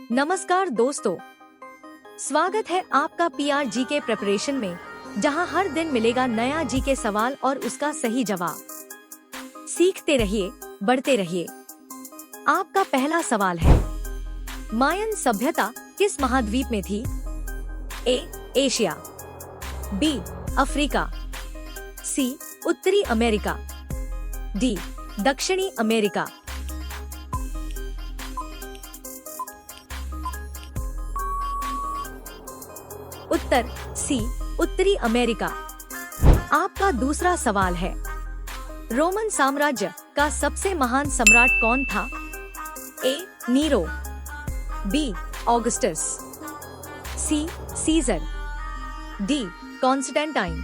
नमस्कार दोस्तों, स्वागत है आपका पीआर जी के प्रिपरेशन में, जहां हर दिन मिलेगा नया जी के सवाल और उसका सही जवाब। सीखते रहिए, बढ़ते रहिए। आपका पहला सवाल है, मायन सभ्यता किस महाद्वीप में थी? ए एशिया, बी अफ्रीका, सी उत्तरी अमेरिका, डी दक्षिणी अमेरिका। उत्तर सी उत्तरी अमेरिका। आपका दूसरा सवाल है, रोमन साम्राज्य का सबसे महान सम्राट कौन था? ए नीरो, बी ऑगस्टस, सी सीजर, डी कॉन्स्टेंटाइन।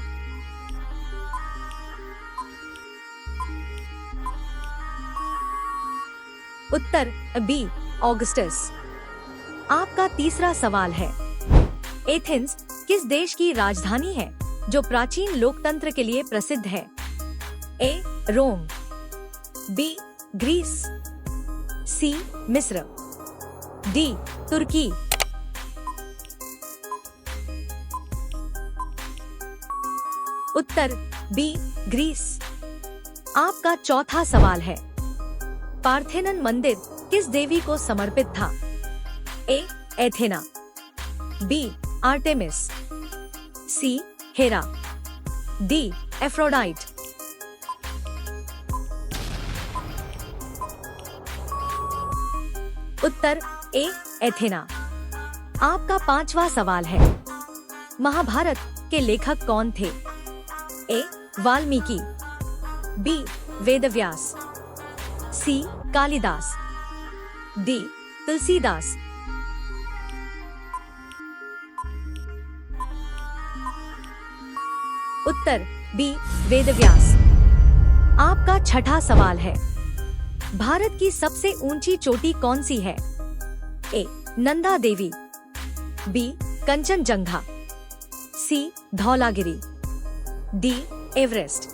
उत्तर बी ऑगस्टस। आपका तीसरा सवाल है, एथेंस किस देश की राजधानी है जो प्राचीन लोकतंत्र के लिए प्रसिद्ध है? ए रोम, बी ग्रीस, सी मिस्र, डी तुर्की। उत्तर बी ग्रीस। आपका चौथा सवाल है, पार्थेनन मंदिर किस देवी को समर्पित था? ए एथेना, बी आर्टेमिस, सी हेरा, डी एफ्रोडाइट। उत्तर ए एथेना। आपका पांचवा सवाल है, महाभारत के लेखक कौन थे? ए वाल्मीकि, बी वेदव्यास, सी कालिदास, डी तुलसीदास। उत्तर बी वेदव्यास। आपका छठा सवाल है, भारत की सबसे ऊंची चोटी कौन सी है? ए नंदा देवी, बी कंचनजंगा, सी धौलागिरी, डी एवरेस्ट।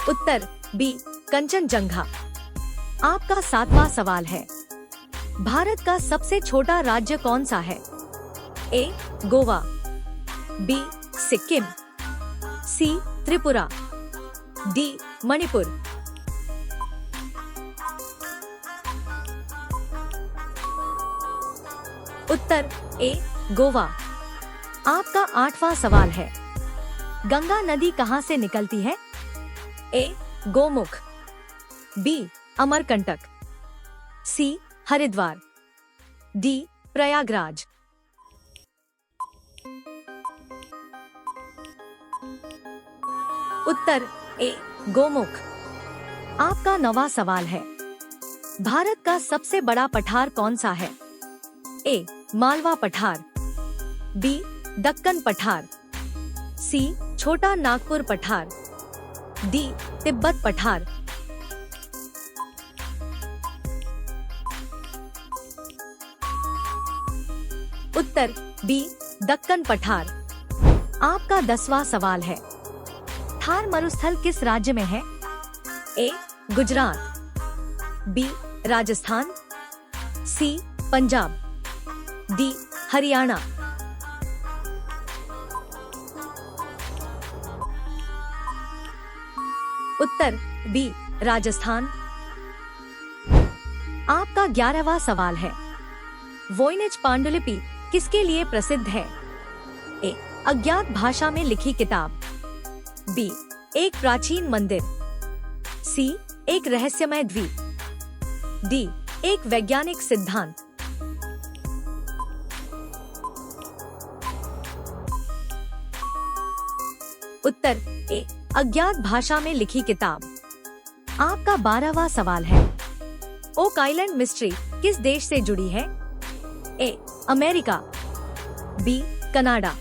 उत्तर बी कंचनजंगा। आपका सातवां सवाल है, भारत का सबसे छोटा राज्य कौन सा है? ए गोवा, बी सिक्किम, सी त्रिपुरा, डी मणिपुर। उत्तर ए गोवा। आपका आठवां सवाल है, गंगा नदी कहां से निकलती है? ए गोमुख, बी अमरकंटक, सी हरिद्वार, डी प्रयागराज। उत्तर ए गोमुख। आपका नवा सवाल है, भारत का सबसे बड़ा पठार कौन सा है? ए मालवा पठार, बी दक्कन पठार, सी छोटा नागपुर पठार, डी तिब्बत पठार। उत्तर बी दक्कन पठार। आपका 10वां सवाल है, थार मरुस्थल किस राज्य में है? ए गुजरात, बी राजस्थान, सी पंजाब, डी हरियाणा। उत्तर बी राजस्थान। आपका 11वां सवाल है, वोइनेच पांडुलिपि किसके लिए प्रसिद्ध है? ए अज्ञात भाषा में लिखी किताब, बी एक प्राचीन मंदिर, सी एक रहस्यमय द्वीप, डी एक वैज्ञानिक सिद्धांत। उत्तर ए अज्ञात भाषा में लिखी किताब। आपका 12वां सवाल है, ओक आइलैंड मिस्ट्री किस देश से जुड़ी है? A America, B Canada,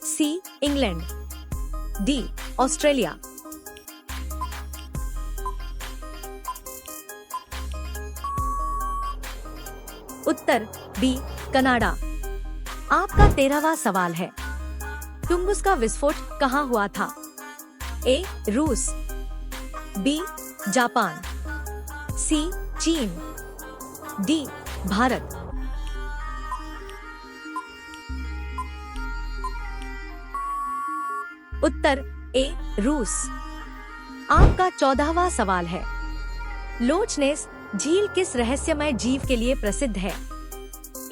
C England, D Australia. उत्तर बी कनाडा। आपका 13वां सवाल है, टुंगुस्का विस्फोट कहाँ हुआ था? ए रूस, बी जापान, सी चीन, डी भारत। उत्तर ए रूस। आपका 14वां सवाल है, लोच नेस झील किस रहस्यमय जीव के लिए प्रसिद्ध है?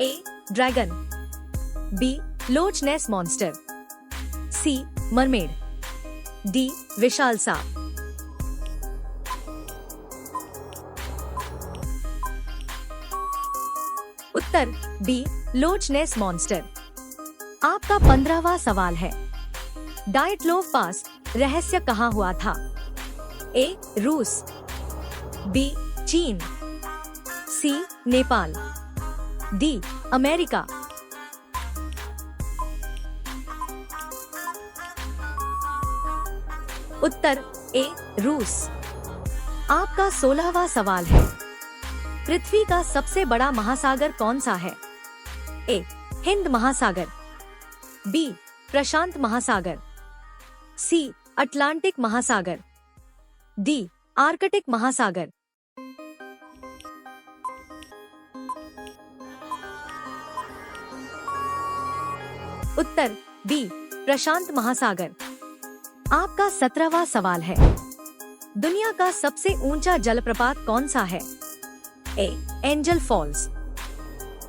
ए ड्रैगन, बी लोच नेस मॉन्स्टर, सी मरमेड, डी विशाल सांप। उत्तर बी लोच नेस मॉन्स्टर। आपका 15वां सवाल है, डाइटलोव पास रहस्य कहाँ हुआ था? ए रूस, बी चीन, सी नेपाल, डी अमेरिका। उत्तर ए रूस। आपका 16वां सवाल है, पृथ्वी का सबसे बड़ा महासागर कौन सा है? ए हिंद महासागर, बी प्रशांत महासागर, सी अटलांटिक महासागर, डी आर्कटिक महासागर। उत्तर बी प्रशांत महासागर। आपका 17वां सवाल है, दुनिया का सबसे ऊंचा जलप्रपात कौन सा है? A Angel Falls,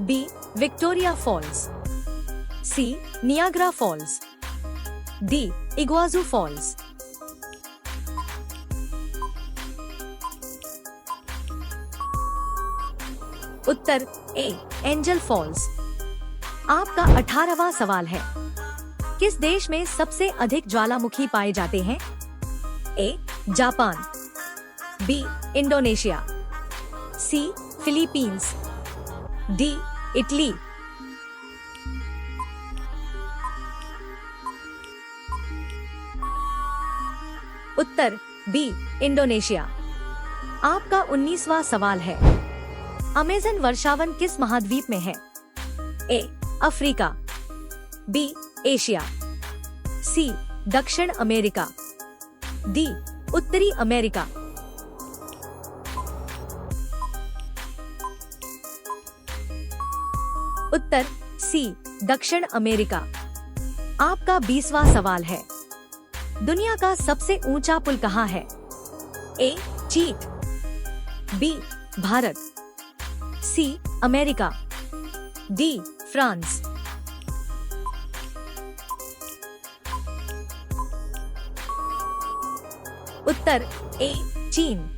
B Victoria Falls, C Niagara Falls, D Iguazu Falls. उत्तर ए एंजल फॉल्स। आपका 18वां सवाल है, किस देश में सबसे अधिक ज्वालामुखी पाए जाते हैं? A Japan, B Indonesia, C Philippines, D Italy. उत्तर बी इंडोनेशिया। आपका 19वां सवाल है, अमेज़न वर्षावन किस महाद्वीप में है? ए अफ्रीका, बी एशिया, सी दक्षिण अमेरिका, डी उत्तरी अमेरिका। उत्तर सी दक्षिण अमेरिका। आपका 20वां सवाल है, दुनिया का सबसे ऊंचा पुल कहाँ है? ए चीट, B Bharat, C America, D France. उत्तर ए चीन।